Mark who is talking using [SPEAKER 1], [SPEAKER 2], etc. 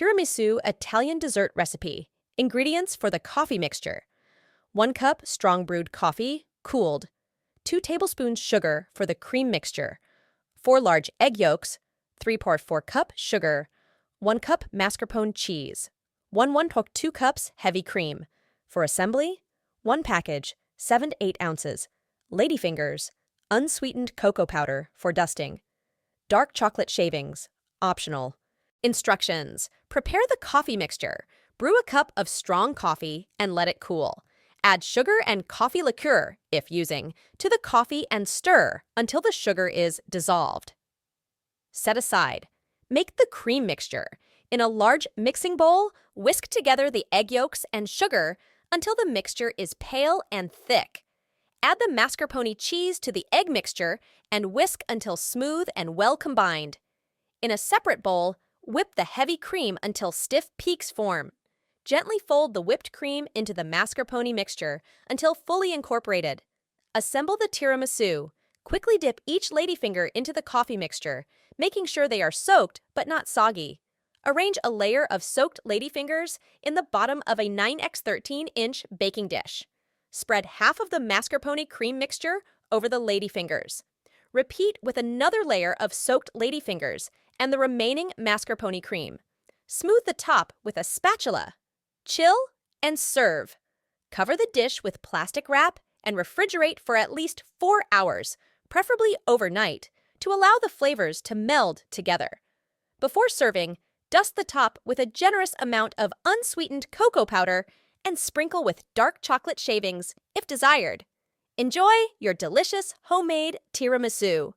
[SPEAKER 1] tiramisu Italian dessert recipe. Ingredients for the coffee mixture: 1 cup strong brewed coffee, cooled, 2 tablespoons sugar for the cream mixture, 4 large egg yolks, 3/4 cup sugar, 1 cup mascarpone cheese, 1/2 cups heavy cream. For assembly: 1 package, 7 to 8 ounces, ladyfingers, unsweetened cocoa powder for dusting, dark chocolate shavings, optional. Instructions: prepare the coffee mixture. Brew a cup of strong coffee and let it cool. Add sugar and coffee liqueur, if using, to the coffee and stir until the sugar is dissolved. Set aside. Make the cream mixture. In a large mixing bowl, whisk together the egg yolks and sugar until the mixture is pale and thick. Add the mascarpone cheese to the egg mixture and whisk until smooth and well combined. In a separate bowl, whip the heavy cream until stiff peaks form. Gently fold the whipped cream into the mascarpone mixture until fully incorporated. Assemble the tiramisu. Quickly dip each ladyfinger into the coffee mixture, making sure they are soaked but not soggy. Arrange a layer of soaked ladyfingers in the bottom of a 9x13-inch baking dish. Spread half of the mascarpone cream mixture over the ladyfingers. Repeat with another layer of soaked ladyfingers and the remaining mascarpone cream. Smooth the top with a spatula. Chill and serve. Cover the dish with plastic wrap and refrigerate for at least 4 hours, preferably overnight, to allow the flavors to meld together. Before serving, dust the top with a generous amount of unsweetened cocoa powder and sprinkle with dark chocolate shavings if desired. Enjoy your delicious homemade tiramisu.